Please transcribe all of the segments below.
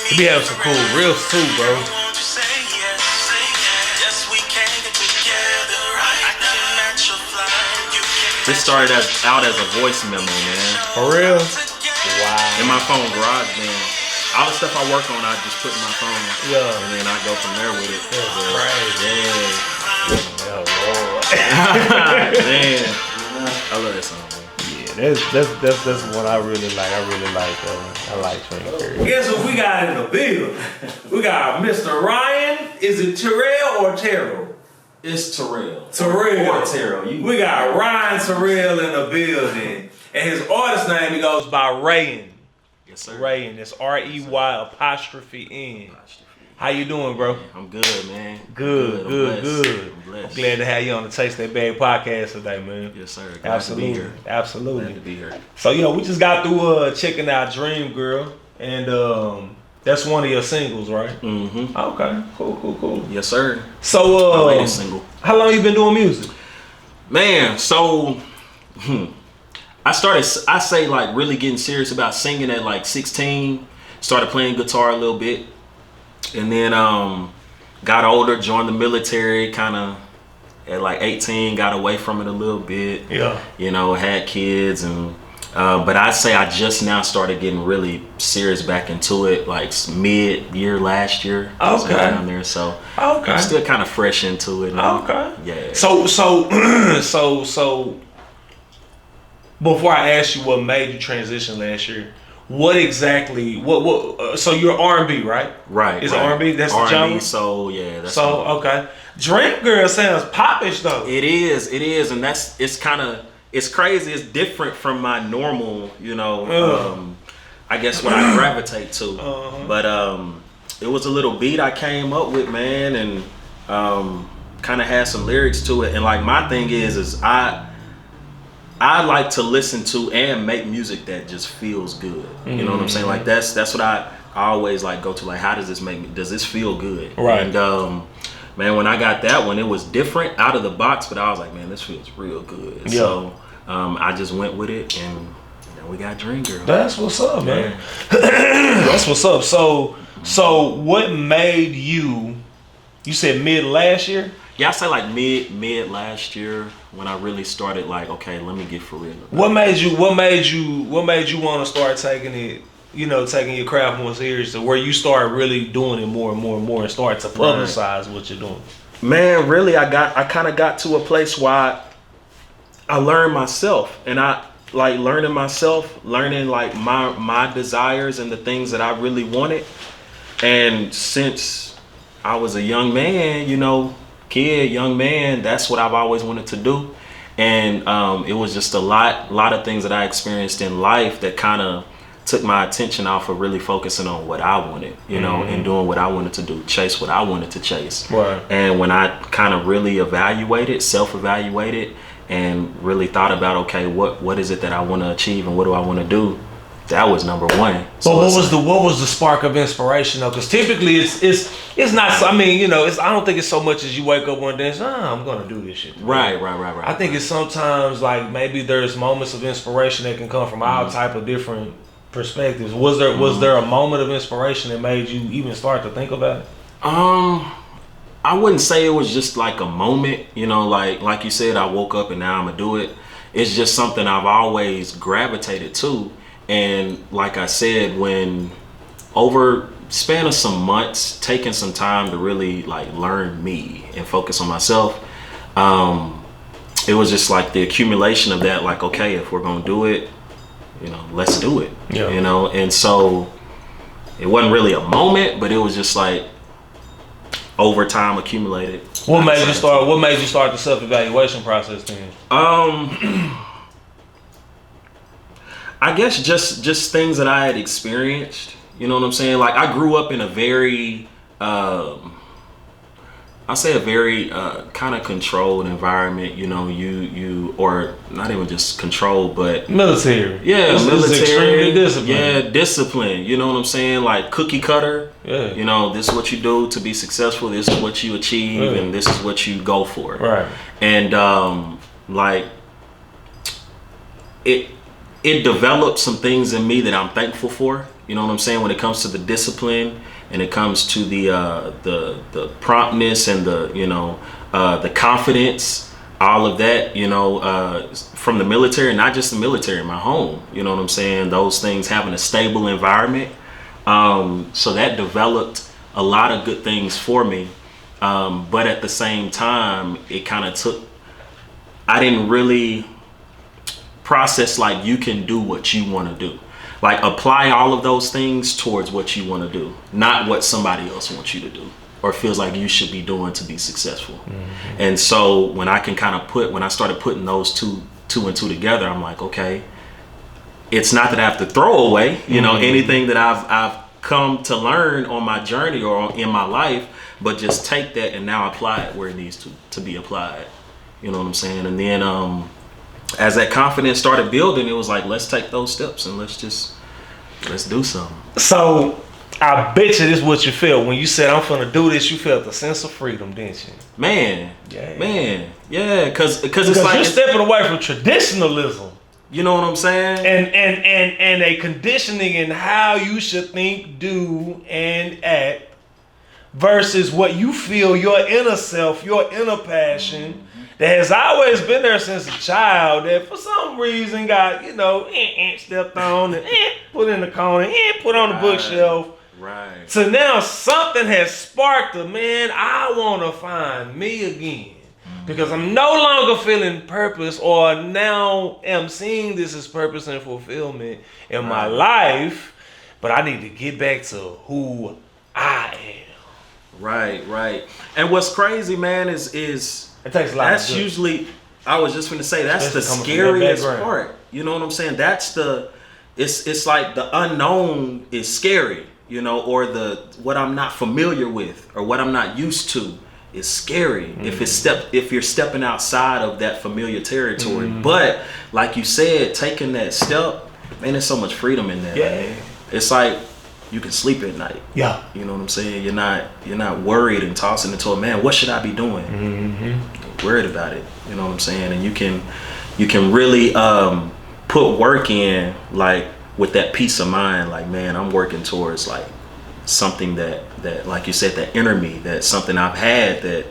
He be having some cool reels too, bro. This started out as a voice memo, man. For real? Wow. In my phone garage, man. All the stuff I work on, I just put in my phone. Yeah. And then I go from there with it. That's crazy. Yeah. Oh, Lord. Man. I love that song, man. Yeah, that's what I really like. I like Frank Curry. Guess what we got in the building? We got Mr. Ryan. Is it Terrell or Terrell? It's Terrell. Terrell. Or Terrell. We got Ryan Terrell in the building. And his artist name, he goes by Rey'n. Yes, sir. Rey'n. It's REY''N. How you doing, bro? I'm good, man. Good. I'm blessed. I'm glad to have you on the Taste That Bag podcast today, man. Yes, sir. Glad to be here. Absolutely. Glad to be here. So, we just got through checking out Dream Girl, and that's one of your singles, right? Mm-hmm. Okay, cool. Yes, sir. So, my latest single. How long you been doing music? Man, so I say like really getting serious about singing at like 16. Started playing guitar a little bit, and then got older, joined the military, kind of at like 18, got away from it a little bit. Yeah. Had kids, and but I'd say I just now started getting really serious back into it, like mid-year last year. Okay. Down there, so okay. I'm still kind of fresh into it. Okay. Yeah. So before I ask you what made you transition last year, what exactly? What? So you're R&B, right? Right. Is R&B? That's the R&B, genre. soul, yeah. That's so okay. Dream Girl sounds popish though. It is, and it's crazy. It's different from my normal, I guess what I gravitate to. But it was a little beat I came up with, man, and kind of had some lyrics to it. And like my thing is I like to listen to and make music that just feels good. You know what I'm saying? Like that's what I always like go to. Like, how does this make me? Does this feel good? Right. And man, when I got that one, it was different out of the box, but I was like, man, this feels real good. Yeah. So I just went with it, and we got Dream Girl. That's what's up, man. That's what's up. So what made you said mid last year? Yeah, I say like mid last year when I really started like, okay, let me get for real. What made you want to start taking it, taking your craft more serious, to where you start really doing it more and more and more and start to publicize what you're doing? Man, really, I kind of got to a place where I learned myself, and I like learning myself, learning like my desires and the things that I really wanted. And since I was a young man, young man, that's what I've always wanted to do. And it was just a lot of things that I experienced in life that kind of took my attention off of really focusing on what I wanted, and doing what I wanted to do, chase what I wanted to chase. Right. And when I kind of really self-evaluated, and really thought about, okay, what is it that I want to achieve and what do I want to do? That was number one. So what was the spark of inspiration though? Because typically it's not. I mean, I don't think it's so much as you wake up one day and say, I'm gonna do this shit. Right. I think it's sometimes like maybe there's moments of inspiration that can come from all type of different perspectives. Was there a moment of inspiration that made you even start to think about it? I wouldn't say it was just like a moment, like you said, I woke up and now I'm gonna do it. It's just something I've always gravitated to. And like I said, when over span of some months, taking some time to really like learn me and focus on myself, it was just like the accumulation of that, like, okay, if we're gonna do it, let's do it. Yeah. And so it wasn't really a moment, but it was just like over time accumulated. What made you start the self-evaluation process then? I guess just things that I had experienced. You know what I'm saying? Like, I grew up in a very kind of controlled environment. You or not even just controlled, but military. Yeah, military. Extremely disciplined. Yeah, discipline. You know what I'm saying? Like cookie cutter. Yeah. This is what you do to be successful. This is what you achieve, and this is what you go for. Right. And like it developed some things in me that I'm thankful for. You know what I'm saying? When it comes to the discipline and it comes to the promptness and the confidence, all of that, from the military, not just the military, my home. You know what I'm saying? Those things, having a stable environment. So that developed a lot of good things for me. But at the same time, it kind of I didn't really process like you can do what you want to do. Like apply all of those things towards what you want to do, not what somebody else wants you to do or feels like you should be doing to be successful. Mm-hmm. And so when I started putting those two and two together, I'm like, okay, it's not that I have to throw away, anything that I've come to learn on my journey or in my life, but just take that and now apply it where it needs to be applied. You know what I'm saying? And then as that confidence started building, it was like, let's take those steps and let's do something. So I bet you this is what you felt when you said, I'm finna do this. You felt a sense of freedom, didn't you? Man, yeah. Cause it's like you're stepping away from traditionalism. You know what I'm saying? And a conditioning in how you should think, do, and act versus what you feel, your inner self, your inner passion that has always been there since a child that for some reason got, stepped on and put in the corner and put on the bookshelf. Right. So now something has sparked man, I want to find me again. Because I'm no longer feeling purpose or now am seeing this as purpose and fulfillment in my life, but I need to get back to who I am. Right. And what's crazy, man, is it takes a lot. That's usually, I was just going to say, that's the scariest part. You know what I'm saying? That's it's like the unknown is scary, or what I'm not familiar with or what I'm not used to. Is scary if you're stepping outside of that familiar territory. But like you said, taking that step, man, there's so much freedom in that. Yeah. Man. It's like you can sleep at night. Yeah. You know what I'm saying? You're not worried and tossing into it, man, what should I be doing? Mm-hmm. Worried about it. You know what I'm saying? And you can really put work in, like with that peace of mind, like, man, I'm working towards like something that like you said, that inner me, that's something I've had that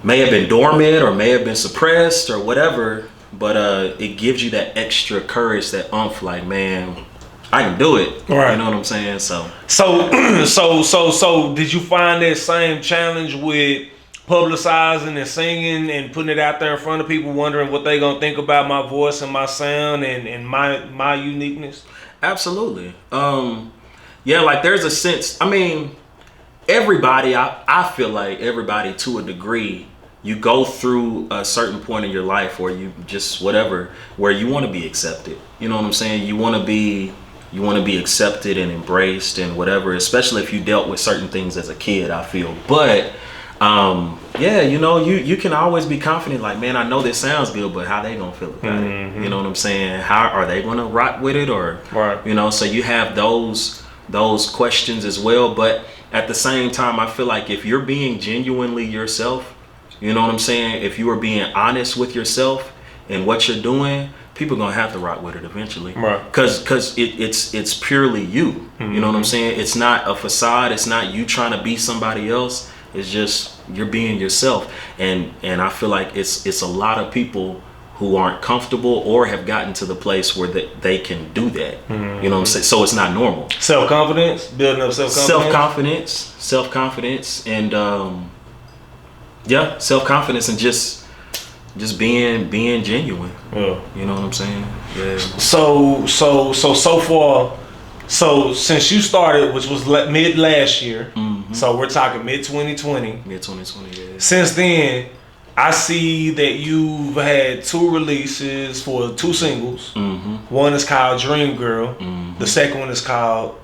may have been dormant or may have been suppressed or whatever, but it gives you that extra courage, that oomph, like, man, I can do it. Right. You know what I'm saying? So did you find that same challenge with publicizing and singing and putting it out there in front of people, wondering what they gonna think about my voice and my sound and my uniqueness? Absolutely. Yeah, like there's a sense, I mean, everybody, I feel like everybody to a degree, you go through a certain point in your life or you just whatever, where you want to be accepted. You know what I'm saying? You want to be accepted and embraced and whatever, especially if you dealt with certain things as a kid, I feel. But yeah, you can always be confident, like, man, I know this sounds good, but how they gonna feel about it? You know what I'm saying? How are they gonna rock with it? Or right. So you have those questions as well. But at the same time, I feel like if you're being genuinely yourself, you know what I'm saying? If you are being honest with yourself and what you're doing, people are gonna have to rock with it eventually. Right. Cause it's purely you. Mm-hmm. You know what I'm saying? It's not a facade. It's not you trying to be somebody else. It's just you're being yourself. And I feel like it's a lot of people who aren't comfortable or have gotten to the place where they can do that. Mm-hmm. You know what I'm saying? So it's not normal. Self-confidence, building up self-confidence. Self-confidence, and self-confidence, and just being genuine. Yeah. You know what I'm saying? Yeah. So far, since you started, which was mid last year, mm-hmm. So we're talking mid 2020. Mid 2020, yeah. Since then, I see that you've had 2 releases for 2 singles. Mm-hmm. One is called Dream Girl. Mm-hmm. The second one is called,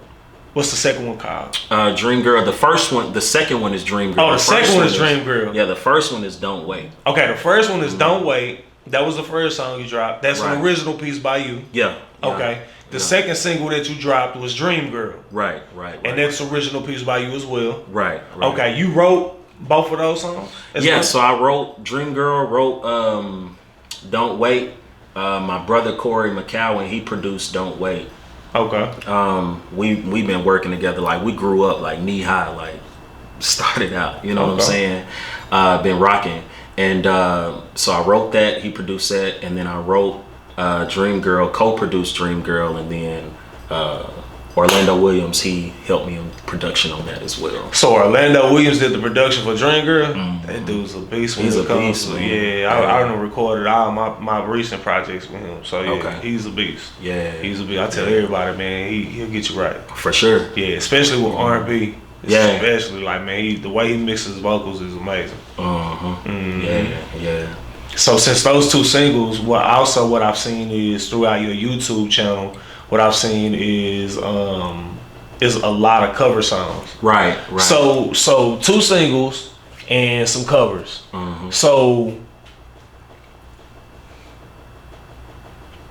what's the second one called? Dream Girl. The second one is Dream Girl. Oh, the second one is Dream Girl. Yeah, the first one is Don't Wait. Okay, the first one is mm-hmm. Don't Wait. That was the first song you dropped. That's right. An original piece by you. Yeah. Okay. The second single that you dropped was Dream Girl. Right. And that's an original piece by you as well. Right. Okay, you wrote both of those songs? So I wrote Dream Girl, wrote Don't Wait. My brother Corey McCowan, he produced Don't Wait. Okay. We've been working together. Like, we grew up like knee high, like started out, you know what I'm saying? Been rocking. And so I wrote that, he produced that, and then I wrote Dream Girl, co-produced Dream Girl, and then Orlando Williams, he helped me in production on that as well. So Orlando Williams did the production for Dream Girl. That dude's a beast. He's a beast, man. I done recorded all my recent projects with him. So yeah, he's a beast. Yeah, he's a beast. I tell everybody, man, he'll get you right for sure. Yeah, especially with R&B. Yeah, especially like, man, the way he mixes vocals is amazing. Yeah. So since those two singles, what I've seen is throughout your YouTube channel, what I've seen is a lot of cover songs. Right. So two singles and some covers. So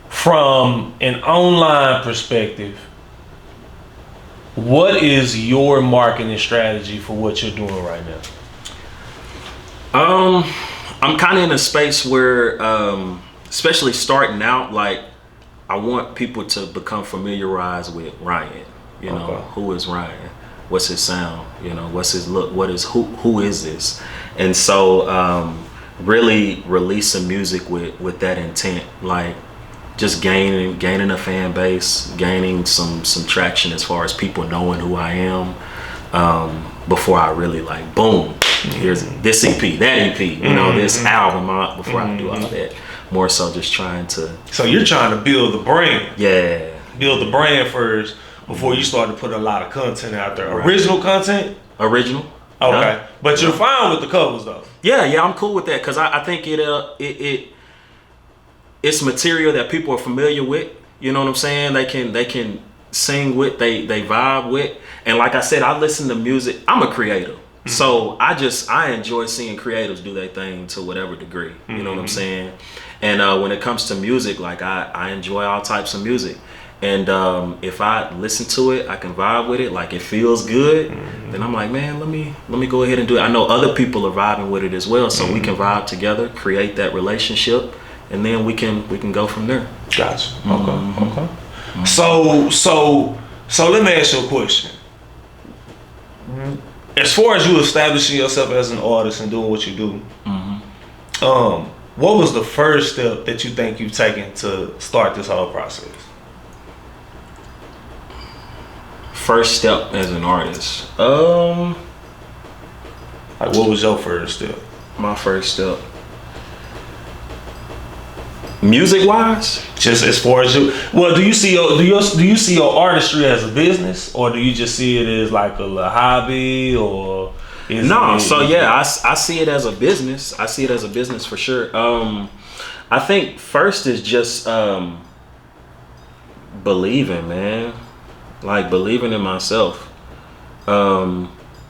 from an online perspective, what is your marketing strategy for what you're doing right now? I'm kind of in a space where, especially starting out, like, I want people to become familiarized with Ryan. You know, who is Ryan? What's his sound? You know, what's his look? Who is this? And so, really releasing music with that intent, like just gaining a fan base, gaining some traction as far as people knowing who I am, before I really like, boom, here's this EP, that EP, you know, this album out, before I do all that. More so just trying to. So you're trying to build the brand. Yeah. Build the brand first before you start to put a lot of content out there. Right. Original content? Original. Okay. Yeah. But you're fine with the covers though. Yeah, I'm cool with that, because I think it's material that people are familiar with. You know what I'm saying? They can sing with, they vibe with. And like I said, I listen to music. I'm a creator. So I enjoy seeing creatives do their thing to whatever degree. You know what I'm saying? And when it comes to music, like I enjoy all types of music. And if I listen to it, I can vibe with it, like it feels good, then I'm like, man, let me go ahead and do it. I know other people are vibing with it as well, so we can vibe together, create that relationship, and then we can go from there. Gotcha. Okay. So let me ask you a question. As far as you establishing yourself as an artist and doing what you do, what was the first step that you think you've taken to start this whole process? First step as an artist. Like, what was your first step? My first step. Music wise? Just as far as you, well, do you see your artistry as a business, or do you just see it as like a little hobby, or? I see it as a business. I see it as a business for sure. I think first is just believing, man. Like believing in myself, and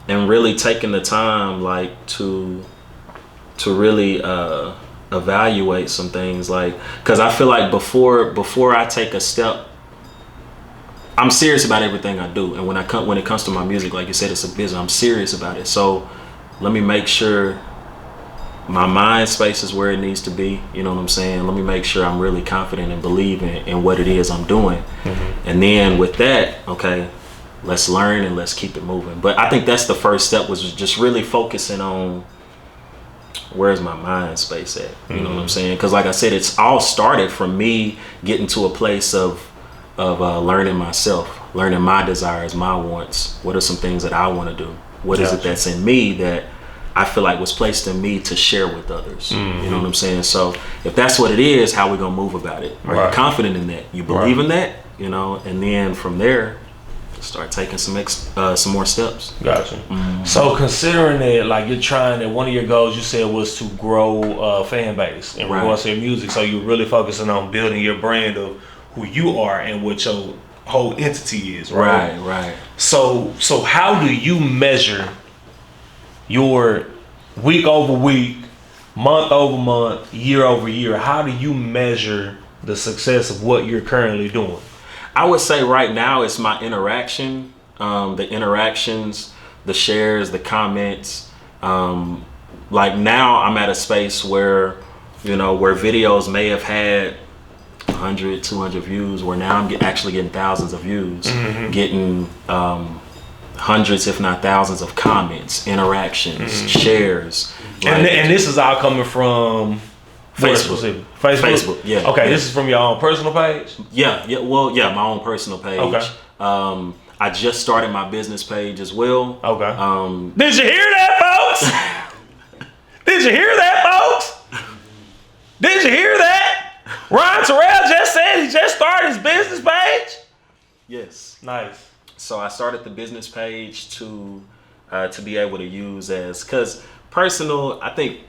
really taking the time, like to really evaluate some things, like, because I feel like before I take a step, I'm serious about everything I do. And when it comes to my music, like you said, it's a business. I'm serious about it. So let me make sure my mind space is where it needs to be. You know what I'm saying? Let me make sure I'm really confident and believing in what it is I'm doing. And then with that, okay, let's learn and let's keep it moving. But I think that's the first step, was just really focusing on where's my mind space at. You know what I'm saying? Because like I said, it's all started from me getting to a place of learning myself, learning my desires, my wants. What are some things that I want to do? What is it that's in me that I feel like was placed in me to share with others? You know what I'm saying? So if that's what it is, how we gonna move about it? Are you confident in that? You believe in that? You know, and then from there, start taking some more steps. Gotcha. So considering that, like, you're trying that, one of your goals you said was to grow fan base in regards to your music. So you're really focusing on building your brand of who you are and what your whole entity is, right? Right. So how do you measure your week over week, month over month, year over year? How do you measure the success of what you're currently doing? I would say right now it's my interaction, the interactions, the shares, the comments. Like now I'm at a space where, you know, where videos may have had 100, 200 views, where now I'm actually getting thousands of views, getting hundreds, if not thousands, of comments, interactions, shares. And this is all coming from Facebook. Facebook, yeah. Okay, yeah. this is from your own personal page? Yeah, well, yeah, my own personal page. Okay. I just started my business page as well. Okay. Did you hear that, folks? Did you hear that, folks? Did you hear that? Ryan Terrell just said he just started his business page? Yes. Nice. So I started the business page to be able to use because personal, I think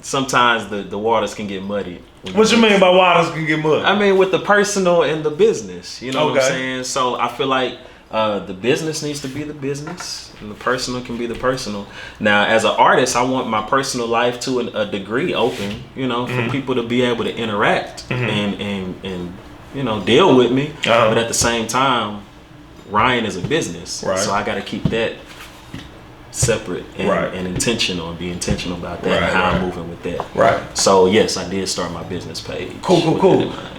sometimes the waters can get muddy. What you mean by waters can get muddy? I mean with the personal and the business, you know what I'm saying? So I feel like the business needs to be the business and the personal can be the personal. Now, as an artist, I want my personal life to a degree open, you know, for people to be able to interact and you know, deal with me. But at the same time, Ryan is a business, right. So I got to keep that separate and intentional and be intentional about that and how I'm moving with that. Right. So yes, I did start my business page. Cool.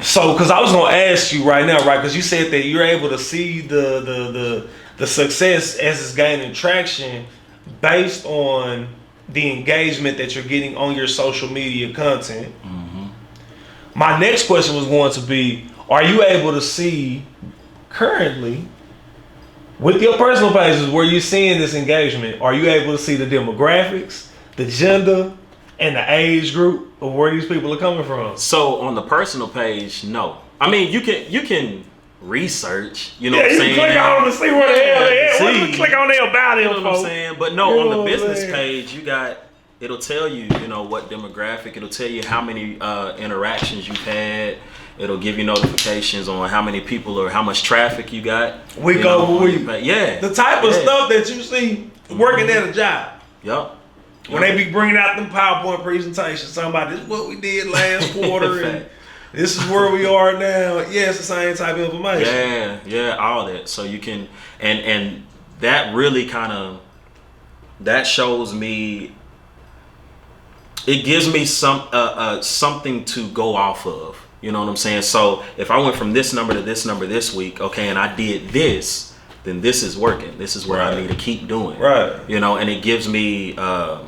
So, because I was gonna ask you right now, right? Because you said that you're able to see the success as it's gaining traction based on the engagement that you're getting on your social media content. My next question was going to be: are you able to see currently? With your personal pages, where you're seeing this engagement, are you able to see the demographics, the gender, and the age group of where these people are coming from? So on the personal page, no. I mean, you can research, you know what I'm you saying? Click on them to see where the hell they at. See. Click on their about You info. know what I'm saying? But no, on the business page, it'll tell you, you know, what demographic. It'll tell you how many interactions you've had. It'll give you notifications on how many people or how much traffic you got. Yeah. The type of stuff that you see working at a job. Yup. When they be bringing out them PowerPoint presentations, talking about this is what we did last quarter and this is where we are now. Yeah, it's the same type of information. Yeah, all that. So you can, and that really kind of, that shows me, it gives me something to go off of. You know what I'm saying? So if I went from this number to this number this week, okay, and I did this, then this is working. This is where I need to keep doing. Right. You know, and it gives me the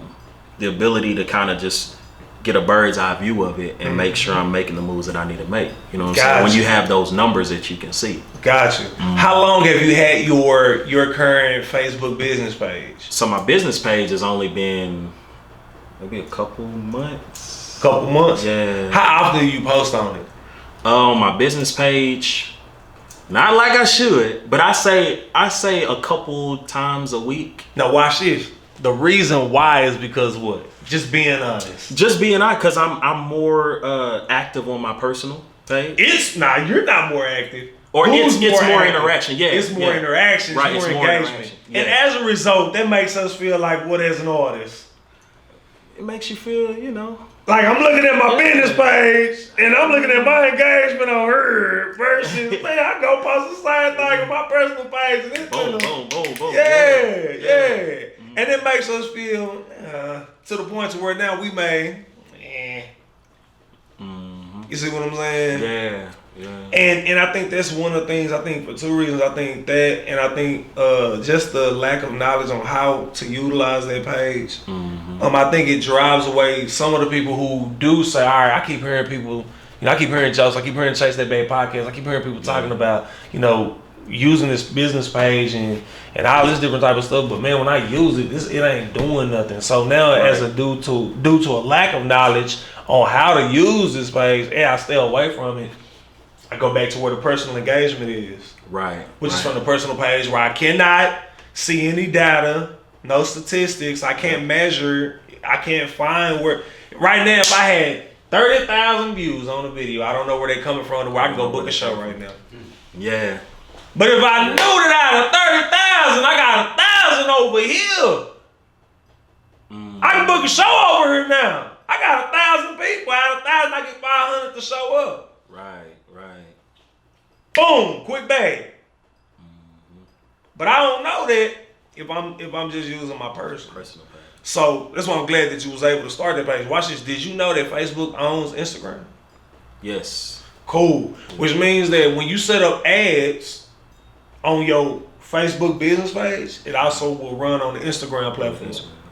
ability to kind of just get a bird's eye view of it and make sure I'm making the moves that I need to make. You know what I'm saying? When you have those numbers that you can see. Got you. How long have you had your current Facebook business page? So my business page has only been maybe a couple months. Couple months? Yeah. How often do you post on it? My business page, not like I should, but I say a couple times a week. Now watch this. The reason why is because what? Just being honest. Just being honest, because I'm more active on my personal page. You're not more active. Or it's more interaction. Yeah, it's more interaction. Right, it's more engagement. Yeah. And as a result, that makes us feel like what as an artist? It makes you feel, you know. Like I'm looking at my business page and I'm looking at my engagement on her versus man, I go post the same thing on my personal page and it's boom. Yeah. And it makes us feel to the point to where now we may You see what I'm saying? Yeah. And I think that's one of the things, I think for two reasons. I think that, and I think just the lack of knowledge on how to utilize that page. I think it drives away some of the people who do say, all right, I keep hearing people, I keep hearing jokes, I keep hearing Chase That Bad podcast, I keep hearing people talking about, using this business page and all this different type of stuff. But man, when I use it, it ain't doing nothing. So now as a due to a lack of knowledge on how to use this page, I stay away from it. I go back to where the personal engagement is. Right. Which is from the personal page where I cannot see any data, no statistics. I can't measure. I can't find where. Right now, if I had 30,000 views on a video, I don't know where they're coming from to where I can go book a show right now. Yeah. But if I knew that out of 30,000, I got 1,000 over here. I can book a show over here now. I got 1,000 people. Out of 1,000, I get 500 to show up. Right. Boom, quick bag. But I don't know that if I'm just using my personal page. So that's why I'm glad that you was able to start that page. Watch this. Did you know that Facebook owns Instagram? Yes. Cool. Which means that when you set up ads on your Facebook business page, it also will run on the Instagram platform.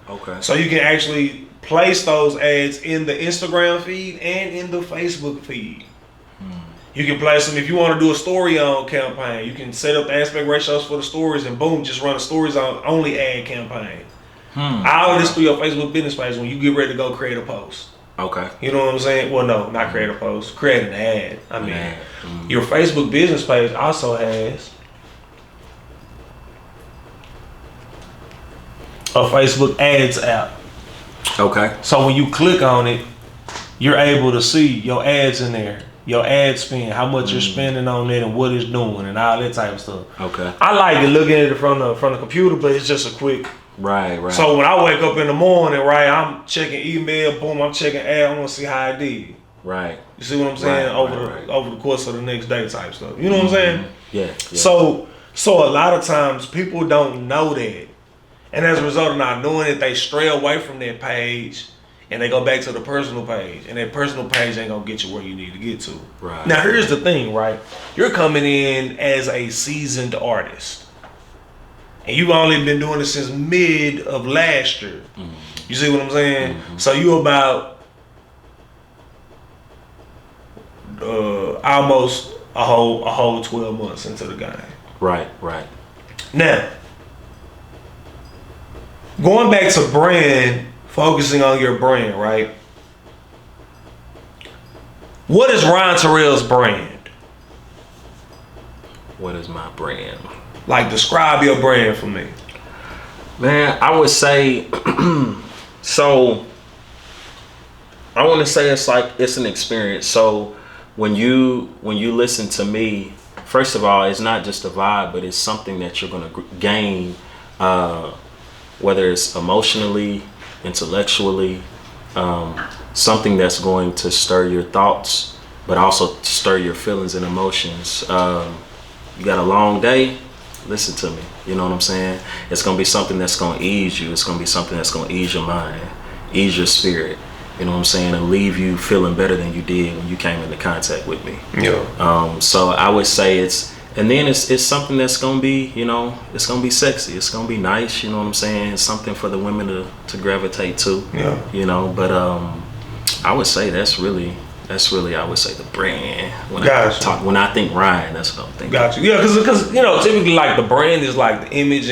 Okay. So you can actually place those ads in the Instagram feed and in the Facebook feed. You can place them if you want to do a story on campaign. You can set up the aspect ratios for the stories and boom, just run a stories on only ad campaign. All of this through your Facebook business page when you get ready to go create a post. Okay. You know what I'm saying? Well, no, not create a post. Create an ad. I mean, your Facebook business page also has a Facebook ads app. Okay. So when you click on it, you're able to see your ads in there, your ad spend, how much you're spending on it and what it's doing and all that type of stuff. Okay. I like it looking at it from the computer, but it's just a quick. Right. So when I wake up in the morning, right, I'm checking email, boom, I'm checking ad, I want to see how I did. Right. You see what I'm saying? Over the course of the next day type stuff. You know what I'm saying? Yeah. So a lot of times people don't know that. And as a result of not knowing it, they stray away from that page and they go back to the personal page. And that personal page ain't gonna get you where you need to get to. Right. Now here's the thing, right? You're coming in as a seasoned artist. And you've only been doing it since mid of last year. You see what I'm saying? So you about almost a whole 12 months into the game. Right. Now, going back to brand, focusing on your brand, right? What is Ryan Terrell's brand? What is my brand? Like, describe your brand for me. Man, I would say, so I want to say it's an experience. So when you listen to me, first of all, it's not just a vibe, but it's something that you're going to gain, whether it's emotionally, intellectually, something that's going to stir your thoughts, but also stir your feelings and emotions. You got a long day. Listen to me. You know what I'm saying? It's going to be something that's going to ease you. It's going to be something that's going to ease your mind, ease your spirit. You know what I'm saying? And leave you feeling better than you did when you came into contact with me. Yeah. So I would say it's something that's going to be, it's going to be sexy. It's going to be nice. You know what I'm saying? It's something for the women to gravitate to. Yeah. But I would say that's really I would say the brand. When I think Ryan, that's what I'm thinking. Got you. Yeah, because typically like the brand is like the image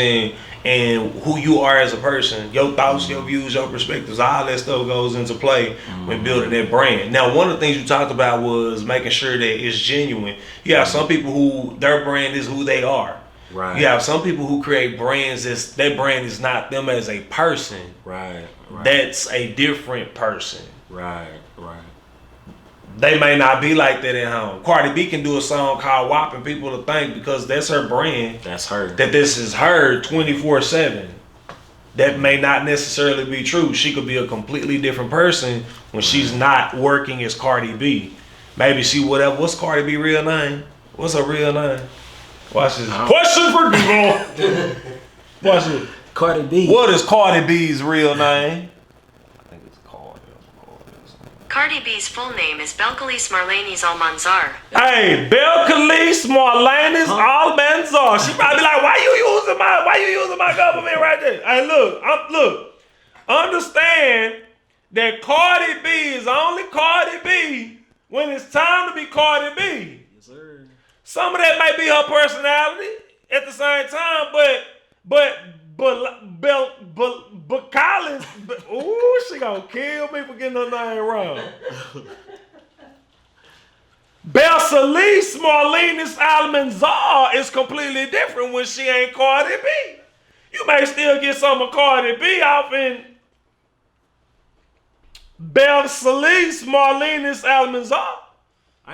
and who you are as a person, your thoughts, your views, your perspectives, all that stuff goes into play when building that brand. Now, one of the things you talked about was making sure that it's genuine. You have some people who their brand is who they are. Right. You have some people who create brands their brand is not them as a person. Right. That's a different person. Right. They may not be like that at home. Cardi B can do a song called WAP and people will think because that's her brand. That's her. That this is her 24/7. That may not necessarily be true. She could be a completely different person when she's not working as Cardi B. Maybe she whatever. What's Cardi B real name? What's her real name? Watch this. Question for Google. Watch it. Cardi B. What is Cardi B's real name? Cardi B's full name is Belcalis Marlanes Almanzar. Hey, Belcalis Marlanes Almanzar. She probably like, why you using my government right there? Hey, look. Understand that Cardi B is only Cardi B when it's time to be Cardi B. Yes, sir. Some of that may be her personality at the same time, but Collins, ooh, she gonna kill me for getting her name wrong. Belcalis Marlanes Almanzar is completely different when she ain't Cardi B. You may still get some of Cardi B off in Belcalis Marlanes Almanzar,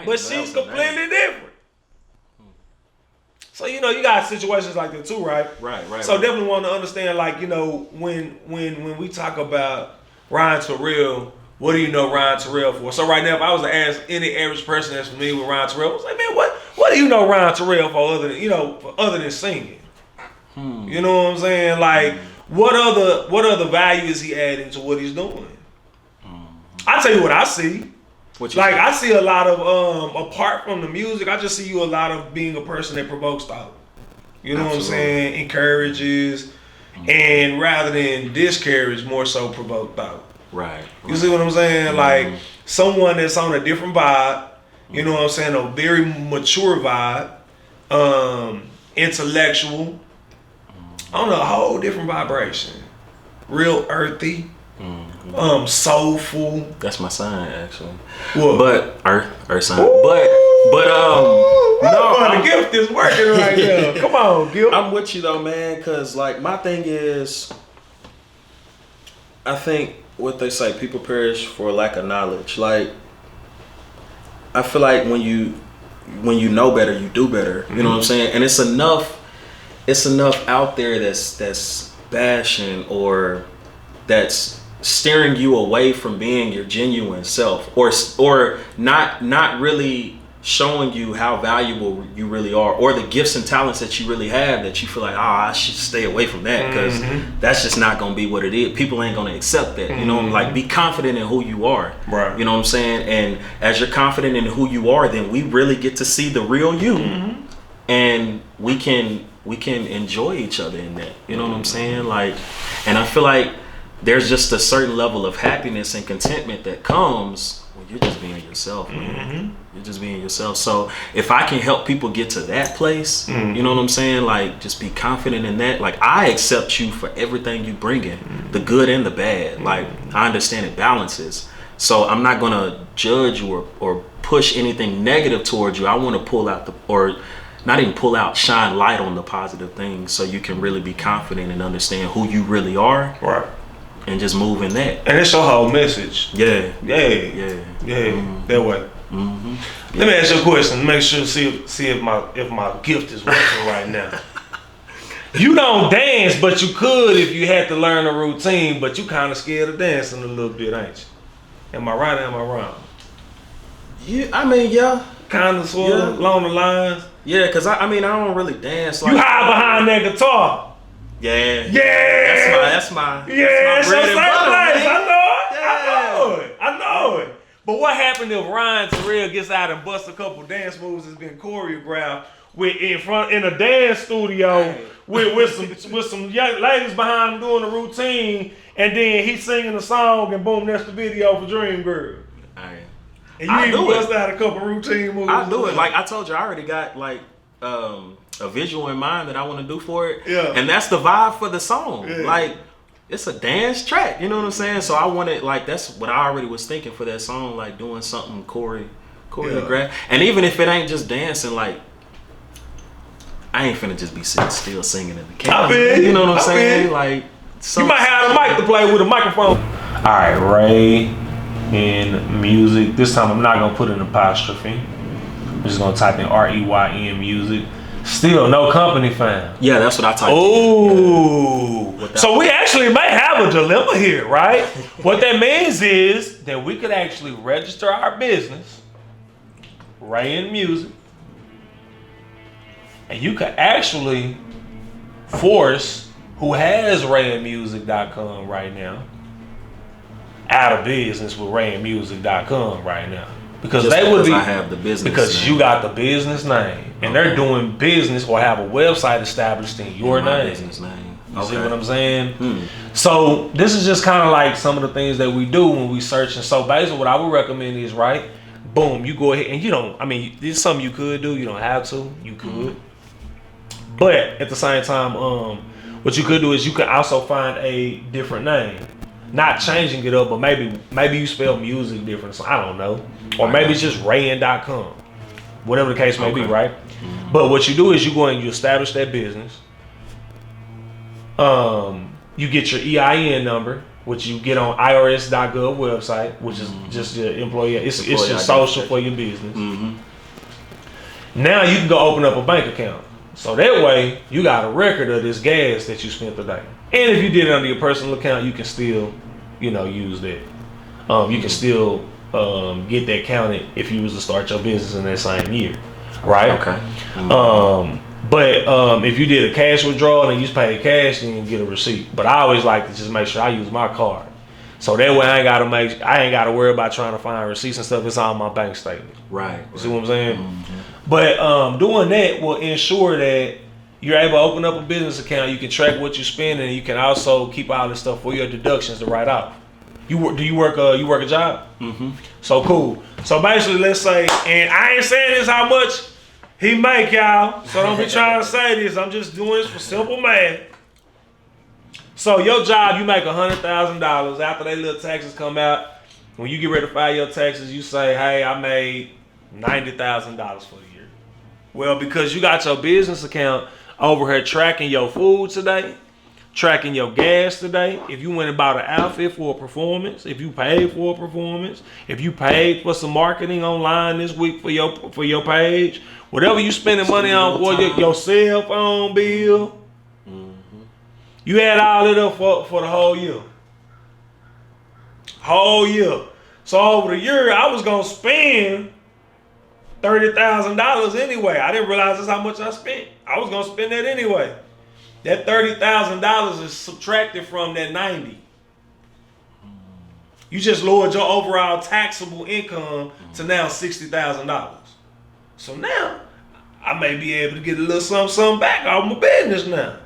but she's completely different. So, you got situations like that too, right? Right. So definitely want to understand, like, when we talk about Ryan Terrell, what do you know Ryan Terrell for? So right now, if I was to ask any average person that's familiar with Ryan Terrell, I was like, man, what do you know Ryan Terrell for other than singing? You know what I'm saying? Like, what other value is he adding to what he's doing? I'll tell you what I see. What you Like say? I see a lot of apart from the music, I just see you a lot of being a person that provokes thought. You know what I'm saying? Encourages, and rather than discourage, more so provoke thought. Right. You see what I'm saying? Like someone that's on a different vibe. You know what I'm saying? A very mature vibe, intellectual. On a whole different vibration. Real earthy. Soulful. That's my sign, actually. What? But Earth sign. Ooh. But The gift is working right now. Come on, Gift. I'm with you though, man. Cause like my thing is, I think what they say, people perish for lack of knowledge. Like, I feel like when you know better, you do better. You know what I'm saying? And it's enough out there that's bashing or that's steering you away from being your genuine self, or not really showing you how valuable you really are, or the gifts and talents that you really have, that you feel like, I should stay away from that because that's just not gonna be what it is. People ain't gonna accept that. You know, like, be confident in who you are. Right. You know what I'm saying? And as you're confident in who you are, then we really get to see the real you, and we can enjoy each other in that. You know what I'm saying? Like, and I feel like there's just a certain level of happiness and contentment that comes when you're just being yourself, man. You're just being yourself. So if I can help people get to that place, you know what I'm saying? Like, just be confident in that. Like, I accept you for everything you bring in, the good and the bad. Like, I understand it balances. So I'm not gonna judge you or push anything negative towards you. I want to pull out shine light on the positive things, so you can really be confident and understand who you really are. Right. And just move in that. And it's your whole message. Yeah. That way. Let me ask you a question. Make sure see if my gift is working right now. You don't dance, but you could if you had to learn a routine. But you kind of scared of dancing a little bit, ain't you? Am I right or am I wrong? Yeah, I mean, yeah. Kind of, sort of, along the lines. Yeah, because I don't really dance. Like, You hide behind that guitar. Yeah. Yeah. That's my Yeah, bread and butter, man. I know it. But what happened if Ryan Terrell gets out and busts a couple dance moves that's been choreographed in a dance studio with some young ladies behind him doing a routine, and then he's singing a song, and boom, that's the video for Dream Girl. And you even bust out a couple routine moves. I do it. Like I told you, I already got like a visual in mind that I want to do for it. Yeah. And that's the vibe for the song. Yeah. Like, it's a dance track, you know what I'm saying? So I wanted, like, that's what I already was thinking for that song, like doing something choreographed. Yeah. And even if it ain't just dancing, like, I ain't finna just be sitting still singing in the camera. You know what I'm saying? Like, you might have a mic to play with, a microphone. All right, Rey'n music. This time I'm not gonna put an apostrophe. I'm just gonna type in REYN music. Still no company found. Yeah, that's what I typed. Oh, so we actually may have a dilemma here, right? What that means is that we could actually register our business, Rey'n Music, and you could actually force who has ReyNMusic.com right now out of business with ReyNMusic.com right now. Because just they would be, I have the business because name. you got the business name, and they're doing business or have a website established in your name. Business name. You see what I'm saying? So this is just kind of like some of the things that we do when we search. And so basically, what I would recommend is, right, boom, you go ahead and you don't. I mean, this is something you could do. You don't have to. You could, but at the same time, what you could do is you could also find a different name. Not changing it up, but maybe you spell music different. So I don't know. Or maybe it's just Rey'n.com. Whatever the case may be, right? But what you do is you go and you establish that business. You get your EIN number, which you get on IRS.gov website, which is just your employee. It's your social for your business. Now you can go open up a bank account. So that way you got a record of this gas that you spent today. And if you did it under your personal account, you can still, use that. You can still get that counted if you was to start your business in that same year, right? Okay. But if you did a cash withdrawal and you just paid cash, then you get a receipt. But I always like to just make sure I use my card. So that way I ain't gotta worry about trying to find receipts and stuff. It's on my bank statement. Right. You see what I'm saying? But doing that will ensure that you're able to open up a business account. You can track what you spend, and you can also keep all this stuff for your deductions to write off. Do you work a job? Mm-hmm. So cool. So basically, let's say, and I ain't saying this how much he make, y'all. So don't be trying to say this. I'm just doing this for simple math. So your job, you make $100,000. After they little taxes come out, when you get ready to file your taxes, you say, hey, I made $90,000 for the year. Well, because you got your business account over here tracking your food today, tracking your gas today, if you went and bought an outfit for a performance, if you paid for a performance, if you paid for some marketing online this week for your page, whatever you spending money on for your cell phone bill, you had all of it for the whole year. Whole year. So over the year, I was going to spend $30,000 anyway. I didn't realize that's how much I spent. I was going to spend that anyway. That $30,000 is subtracted from that 90. You just lowered your overall taxable income to now $60,000. So now, I may be able to get a little something back off my business now.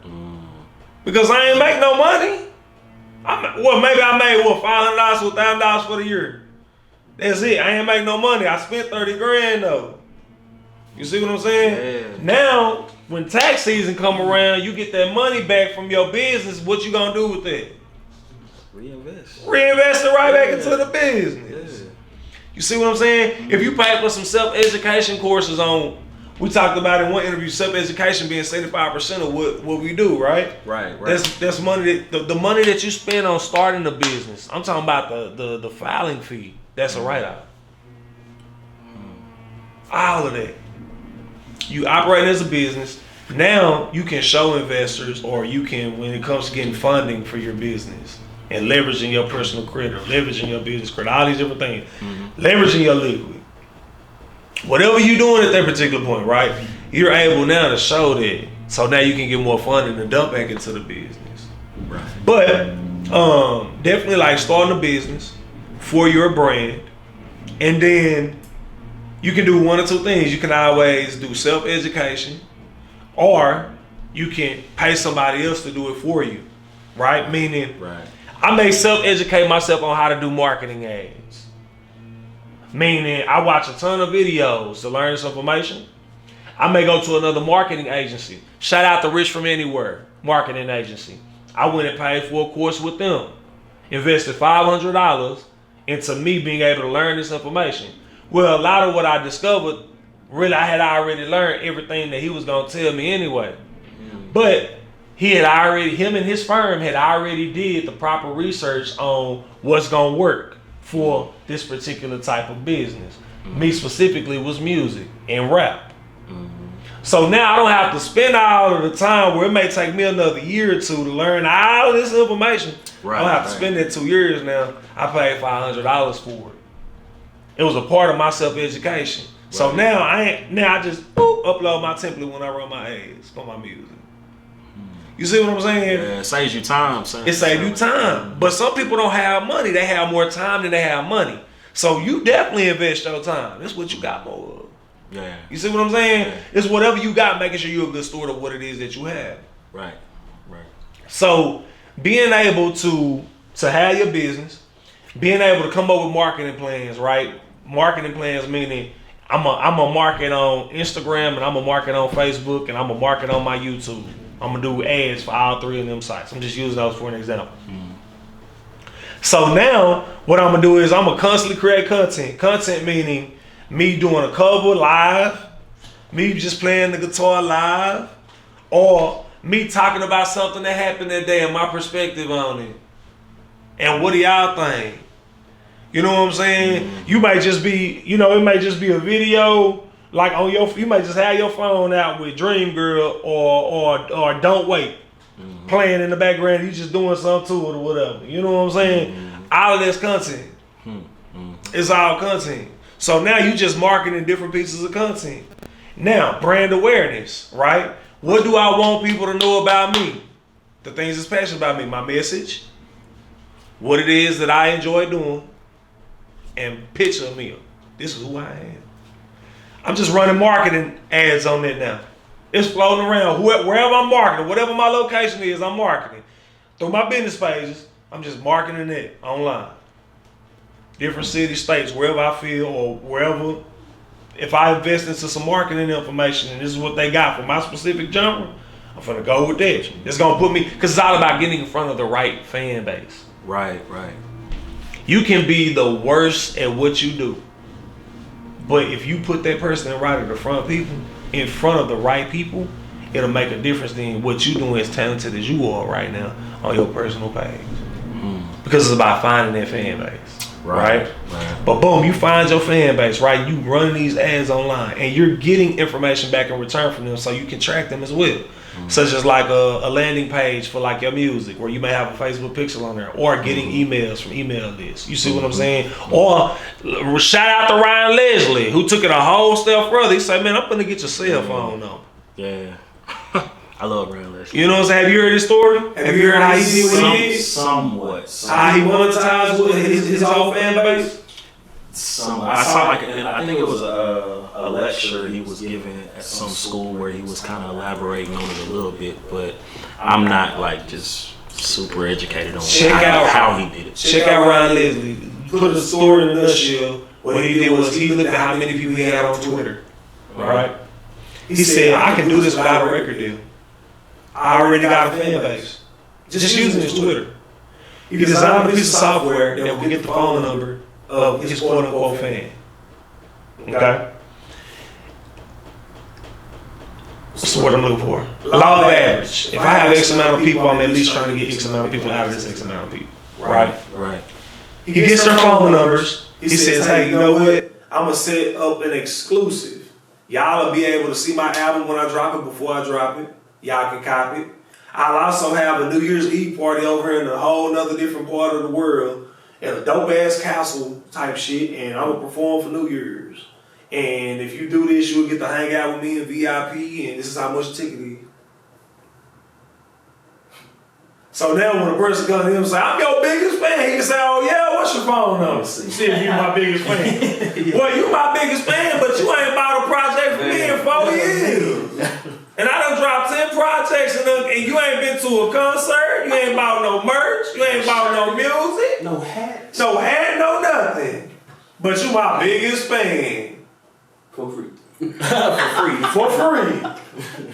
Because I ain't make no money. Maybe I made $500 to $1,000 for the year. That's it. I ain't make no money. I spent 30 grand though. You see what I'm saying? Yeah. Now, when tax season come around, you get that money back from your business. What you gonna do with that? Reinvest. Reinvest it right back into the business. Yeah. You see what I'm saying? If you pay for some self-education courses on, we talked about in one interview, self-education being 75% of what we do, right? Right. That's money the money that you spend on starting a business. I'm talking about the filing fee. That's a write-off. All of that. You operate as a business. Now you can show investors, or you can, when it comes to getting funding for your business and leveraging your personal credit, leveraging your business credit, all these different things, leveraging your liquid. Whatever you're doing at that particular point, right? You're able now to show that. So now you can get more funding to dump back into the business. Right. But definitely like starting a business for your brand, and then you can do one or two things. You can always do self-education, or you can pay somebody else to do it for you, right? Meaning, I may self-educate myself on how to do marketing ads. Meaning, I watch a ton of videos to learn this information. I may go to another marketing agency. Shout out to Rich from Anywhere marketing agency. I went and paid for a course with them. Invested $500 into me being able to learn this information. Well, a lot of what I discovered, really, I had already learned everything that he was going to tell me anyway. But him and his firm had already did the proper research on what's going to work for this particular type of business. Me specifically was music and rap. So now I don't have to spend all of the time where it may take me another year or two to learn all of this information. I don't have to spend that 2 years now. I paid $500 for it. It was a part of my self-education. So now I just upload my template when I run my ads for my music. You see what I'm saying? Yeah, it saves you time, son. It saves you time. But some people don't have money. They have more time than they have money. So you definitely invest your time. That's what you got more of. Yeah. You see what I'm saying? Yeah. It's whatever you got, making sure you're a good steward of what it is that you have. Right. So being able to have your business, being able to come up with marketing plans, right? Marketing plans meaning I'm a market on Instagram, and I'm a market on Facebook, and I'm a market on my YouTube. I'm gonna do ads for all three of them sites. I'm just using those for an example. So now what I'm gonna do is I'm gonna constantly create content. Content meaning me doing a cover live, me just playing the guitar live, or me talking about something that happened that day and my perspective on it. And what do y'all think? You know what I'm saying? You might just be, it might just be a video like you might just have your phone out with Dream Girl or Don't Wait playing in the background. You just doing something to it or whatever. You know what I'm saying? All of this content. It's all content. So now you just marketing different pieces of content. Now, brand awareness, right? What do I want people to know about me? The things that's passionate about me. My message, what it is that I enjoy doing, and picture a meal. This is who I am. I'm just running marketing ads on it now. It's floating around. Wherever I'm marketing, whatever my location is, I'm marketing. Through my business pages, I'm just marketing it online. Different cities, states, wherever I feel or wherever. If I invest into some marketing information and this is what they got for my specific genre, I'm finna go with that. It's gonna put me, because it's all about getting in front of the right fan base. Right. You can be the worst at what you do, but if you put that person right at the front of people, in front of the right people, it'll make a difference in what you doing as talented as you are right now on your personal page. Because it's about finding that fan base. Right? But boom, you find your fan base, right? You running these ads online and you're getting information back in return from them so you can track them as well. Such as like a landing page for like your music where you may have a Facebook pixel on there or getting emails from email lists. You see what I'm saying? Or shout out to Ryan Leslie who took it a whole step further. He said, man, I'm gonna get your cell phone number. Yeah. I love Ryan Leslie. You know what I'm saying? Have you heard his story? Have you heard how he did what he did? Somewhat. How he monetized with his whole fan base? I saw I think it was a lecture he was giving at some school where he was kind of elaborating on it a little bit, but I'm not like just super educated on how he did it. Check out Ryan Leslie. Put the story in a nutshell. What he did was he looked at how many people he had on Twitter, right? He said, I can do this without a record deal. I already got a fan base. Just using his Twitter. He designed a piece of software that will get the phone number of his quote-unquote fan. Okay? That's what I'm looking for. Law of average. If I have X amount of people, I'm at least trying to get X amount of people out of this X amount of people. Right? He gets their phone numbers. He says, hey, you know what? I'm going to set up an exclusive. Y'all will be able to see my album when I drop it before I drop it. Y'all can copy it. I'll also have a New Year's Eve party over in a whole nother different part of the world at a dope ass castle type shit, and I'm gonna perform for New Year's. And if you do this, you'll get to hang out with me in VIP, and this is how much the ticket is. So now when a person comes to him and say, I'm your biggest fan, he can say, oh yeah, what's your phone number? See if you're my biggest fan. Well, you my biggest fan, but you ain't bought a project for me in 4 years. And I done dropped 10 projects and you ain't been to a concert, you ain't bought no merch, you ain't bought no music. No hat. No hat, no nothing. But you my biggest fan. For free. For free.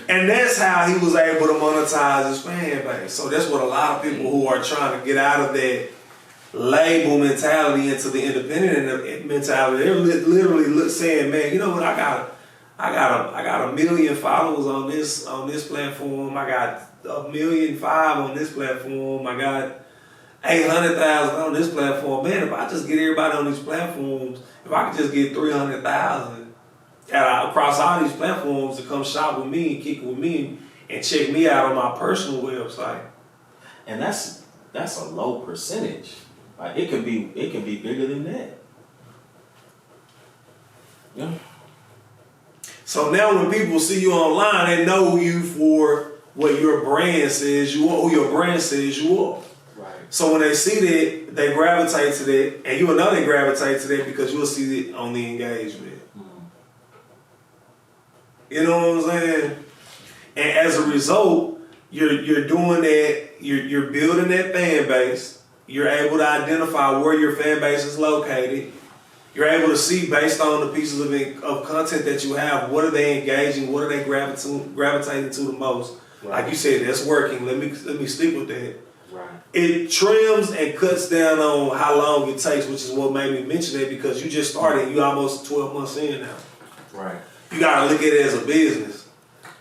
And that's how he was able to monetize his fan base. So that's what a lot of people who are trying to get out of that label mentality into the independent mentality, they're literally saying, man, you know what, I got 1 million followers on this platform. I got 1.5 million on this platform. I got 800,000 on this platform. Man, if I just get everybody on these platforms, if I could just get 300,000 across all these platforms to come shop with me and kick it with me and check me out on my personal website. And that's a low percentage. Like it can be bigger than that. Yeah. So now when people see you online, they know you for what your brand says you are, who your brand says you are. Right. So when they see that, they gravitate to that, and you will know they gravitate to that because you'll see it on the engagement. You know what I'm saying? And as a result, you're doing that, you're building that fan base. You're able to identify where your fan base is located. You're able to see based on the pieces of content that you have, what are they engaging, what are they gravitating to the most. Right. Like you said, that's working. Let me stick with that. Right. It trims and cuts down on how long it takes, which is what made me mention that because you just started, you almost 12 months in now. Right. You gotta look at it as a business.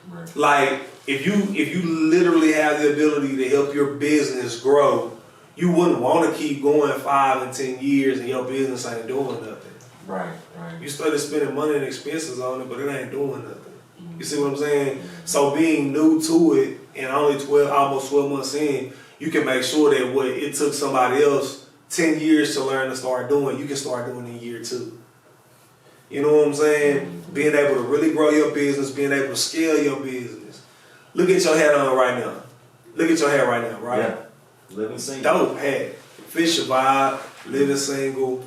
Right. Like if you literally have the ability to help your business grow, you wouldn't want to keep going 5 and 10 years and your business ain't doing nothing. Right. You started spending money and expenses on it, but it ain't doing nothing. You see what I'm saying? So being new to it and only almost 12 months in, you can make sure that what it took somebody else 10 years to learn to start doing, you can start doing in year 2. You know what I'm saying? Being able to really grow your business, being able to scale your business. Look at your hat on right now. Right? Yeah. Living single. Dope hat. Fit Your Vibe, Living Single.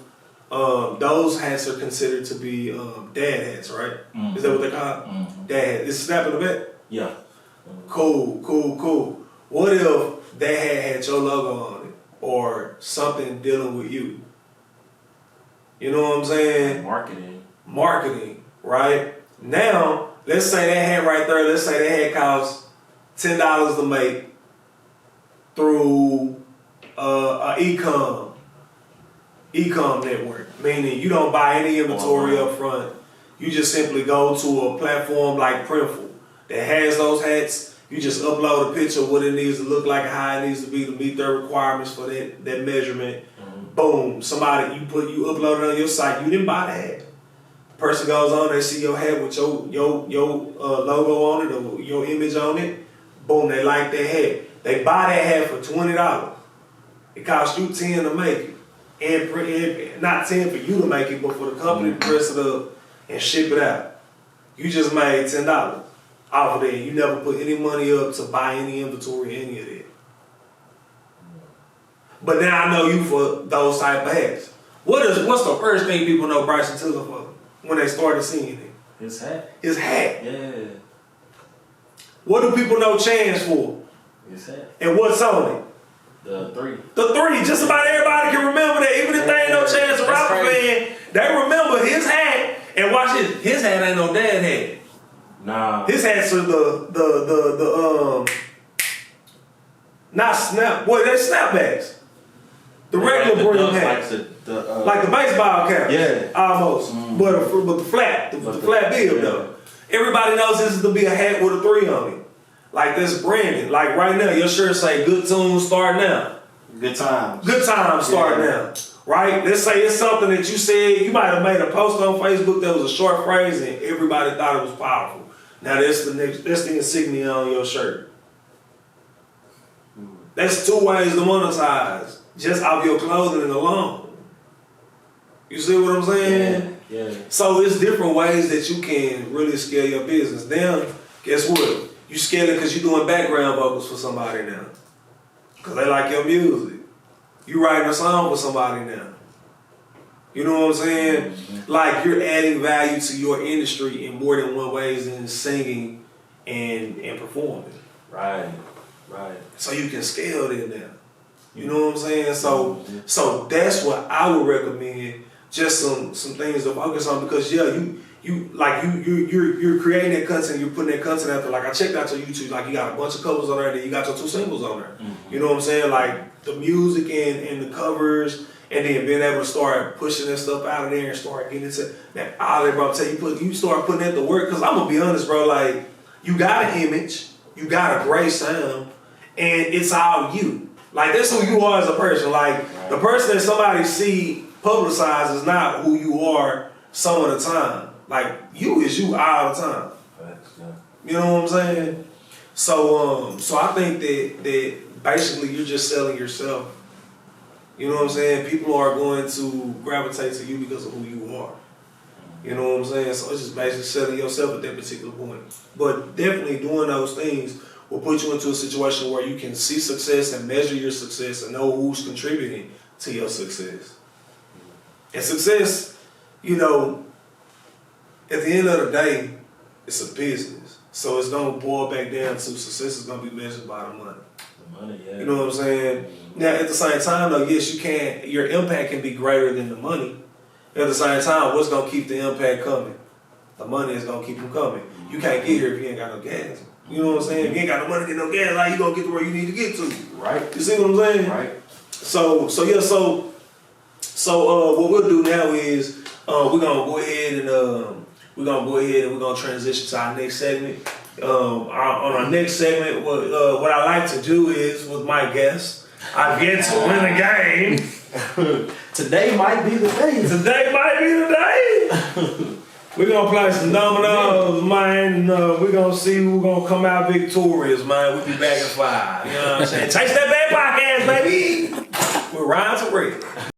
Those hats are considered to be dad hats, right? Mm-hmm. Is that what they call? Mm-hmm. Dad hat. Is Snap in the back? Yeah. Cool. What if that hat had your logo on it or something dealing with you? You know what I'm saying? Marketing, right? Now, let's say that hat right there, let's say that hat costs $10 to make through a e-com network, meaning you don't buy any inventory up front. You just simply go to a platform like Printful that has those hats. You just upload a picture of what it needs to look like and how it needs to be to meet their requirements for that measurement. Mm-hmm. Boom, somebody you upload it on your site. You didn't buy the hat. Person goes on, they see your hat with your logo on it or your image on it. Boom, they like that hat. They buy that hat for $20. It costs you $10 to make it. And not $10 for you to make it, but for the company to press it up and ship it out. You just made $10 off of that. You never put any money up to buy any inventory, any of that. But now I know you for those type of hats. What's the first thing people know Bryson Tiller for when they started seeing it? His hat. His hat. Yeah. What do people know Chance for? His hat. And what's on it? The 3. The 3. Just about everybody can remember that. Even if they ain't no Chance the Rapper fan, they remember his hat. And watch this. His hat ain't no dad hat. Nah. His hats are the not snap. Boy, they're snapbacks. The regular brim hats. Like the baseball cap. Yeah. Almost. But the flat bill though. Everybody knows this is to be a hat with a 3 on it. Like this branding. Like right now, your shirt say good tunes start now. Good times. Good times start now. Right? Let's say it's something that you said, you might have made a post on Facebook that was a short phrase and everybody thought it was powerful. Now that's the insignia on your shirt. That's 2 ways to monetize just off your clothing alone. You see what I'm saying? Yeah. So it's different ways that you can really scale your business. Now, guess what? You scale it because you're doing background vocals for somebody now. Because they like your music. You writing a song for somebody now. You know what I'm saying? Mm-hmm. Like you're adding value to your industry in more than one ways than singing and performing. Right. So you can scale it now. You know what I'm saying? So that's what I would recommend. Just some things to focus on because you're creating that content, you're putting that content out there. Like I checked out your YouTube, like you got a bunch of covers on there, and then you got your 2 singles on there. Mm-hmm. You know what I'm saying? Like the music and the covers, and then being able to start pushing that stuff out of there and start getting into that outlet, bro. I'm telling you start putting that to work. Cause I'm gonna be honest, bro. Like you got an image, you got a great sound, and it's all you. Like that's who you are as a person. Like the person that somebody see publicized is not who you are some of the time. Like you is you all the time. You know what I'm saying? So I think that basically you're just selling yourself. You know what I'm saying? People are going to gravitate to you because of who you are. You know what I'm saying? So it's just basically selling yourself at that particular point. But definitely doing those things will put you into a situation where you can see success and measure your success and know who's contributing to your success. And success, you know, at the end of the day, it's a business. So it's going to boil back down to success is going to be measured by the money. The money, yeah. You know what I'm saying? Now, at the same time, though, yes, your impact can be greater than the money. At the same time, what's going to keep the impact coming? The money is going to keep them coming. You can't get here if you ain't got no gas. You know what I'm saying? If you ain't got no money to get no gas, how you going to get to where you need to get to? Right. You see what I'm saying? Right. So what we'll do now is we're gonna go ahead and we're gonna transition to our next segment. On our next segment, what I like to do is with my guests, I get to win a game. Today might be the day. Today might be the day. We're gonna play some dominoes, man. We're gonna see who's gonna come out victorious, man. We'll be back in 5. You know what I'm saying? Taste that bad podcast, baby. We're Ryan J Terrell.